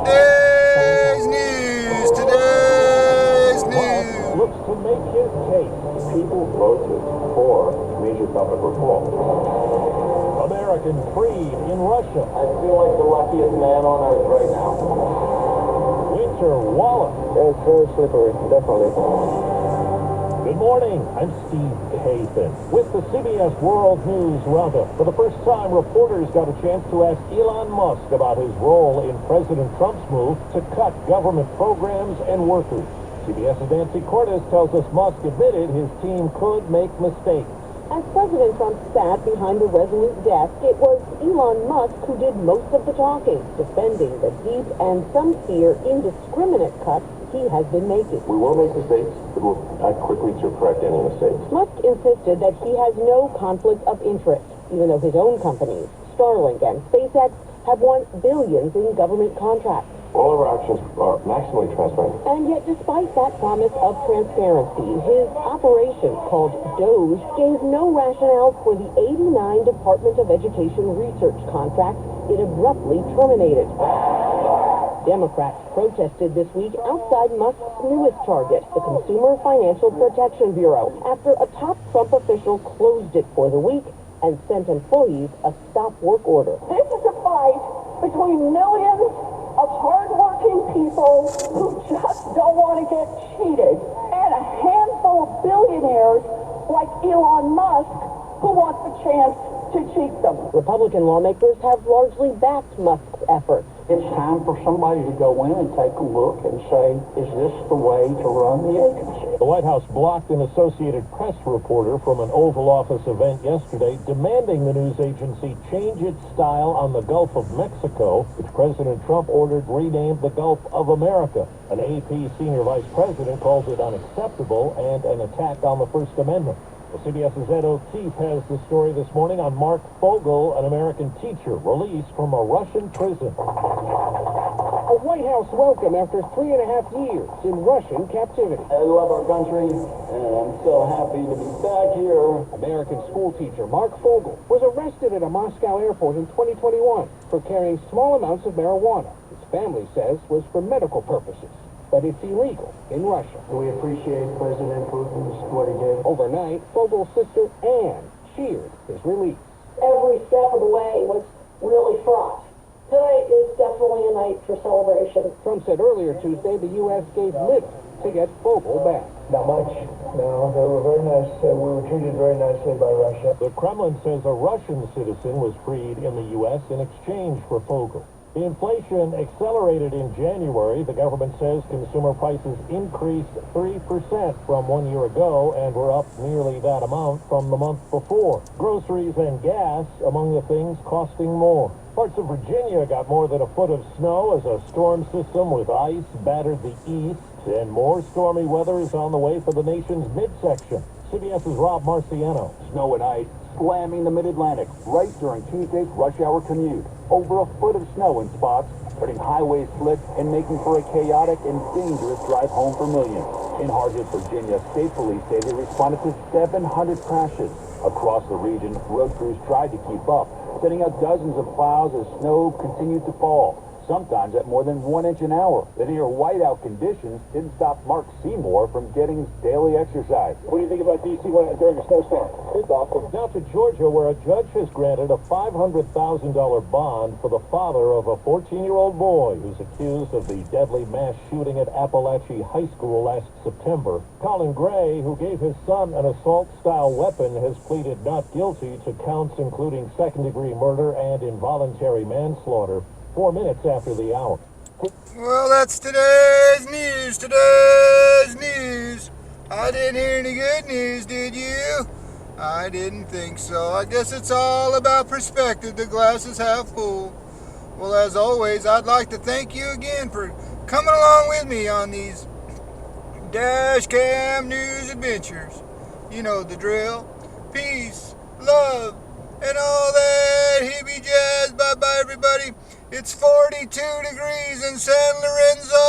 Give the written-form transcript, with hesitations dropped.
Today's news. Musk looks to make his case. People voted for major government reform. American freed in Russia. I feel like the luckiest man on earth right now. Winter Wallace. It's very slippery, definitely. Good morning, I'm Steve Kathan with the CBS World News Roundup. For the first time, reporters got a chance to ask Elon Musk about his role in President Trump's move to cut government programs and workers. CBS's Nancy Cordes tells us Musk admitted his team could make mistakes. As President Trump sat behind the Resolute desk, it was Elon Musk who did most of the talking, defending the deep and some fear indiscriminate cuts he has been making. We will make mistakes, but we'll act quickly to correct any mistakes. Musk insisted that he has no conflict of interest, even though his own companies, Starlink and SpaceX, have won billions in government contracts. All of our actions are maximally transparent. And yet, despite that promise of transparency, his operation, called Doge, gave no rationale for the 89 Department of Education research contracts it abruptly terminated. Democrats protested this week outside Musk's newest target, the Consumer Financial Protection Bureau, after a top Trump official closed it for the week and sent employees a stop work order. This is a fight between millions of hardworking people who just don't want to get cheated, and a handful of billionaires like Elon Musk who want the chance to cheat them. Republican lawmakers have largely backed Musk's efforts. It's time for somebody to go in and take a look and say, is this the way to run the agency? The White House blocked an Associated Press reporter from an Oval Office event yesterday demanding the news agency change its style on the Gulf of Mexico, which President Trump ordered renamed the Gulf of America. An AP senior vice president calls it unacceptable and an attack on the First Amendment. Well, CBS's Ed O'Keefe has the story this morning on Mark Fogel, an American teacher released from a Russian prison. A White House welcome after 3.5 years in Russian captivity. I love our country, and I'm so happy to be back here. American school teacher Mark Fogel was arrested at a Moscow airport in 2021 for carrying small amounts of marijuana. His family says was for medical purposes, but it's illegal in Russia. We appreciate President Putin's what he did. Overnight, Fogel's sister Anne cheered his release. Every step of the way was really fraught. Tonight is definitely a night for celebration. Trump said earlier Tuesday the U.S. gave little to get Fogel back. Not much. No, they were very nice. We were treated very nicely by Russia. The Kremlin says a Russian citizen was freed in the U.S. in exchange for Fogel. The inflation accelerated in January. The government says consumer prices increased 3% from 1 year ago and were up nearly that amount from the month before. Groceries and gas among the things costing more. Parts of Virginia got more than a foot of snow as a storm system with ice battered the east, and more stormy weather is on the way for the nation's midsection. CBS's Rob Marciano. Snow and ice slamming the mid-Atlantic right during Tuesday's rush hour commute. Over a foot of snow in spots, turning highways slick and making for a chaotic and dangerous drive home for millions. In Hartford, Virginia, state police say they responded to 700 crashes. Across the region, road crews tried to keep up, sending out dozens of plows as snow continued to fall, sometimes at more than 1 inch an hour. The near whiteout conditions didn't stop Mark Seymour from getting his daily exercise. What do you think about D.C. during a snowstorm? It's awesome. Now to Georgia, where a judge has granted a $500,000 bond for the father of a 14-year-old boy who's accused of the deadly mass shooting at Appalachia High School last September. Colin Gray, who gave his son an assault-style weapon, has pleaded not guilty to counts including second-degree murder and involuntary manslaughter. 4 minutes after the hour. Well, that's today's news. Today's news. I didn't hear any good news, did you? I didn't think so. I guess it's all about perspective. The glass is half full. Well, as always, I'd like to thank you again for coming along with me on these dash cam news adventures. You know the drill. Peace, love, and all that hippie jazz. Bye-bye, everybody. It's 42 degrees in San Lorenzo.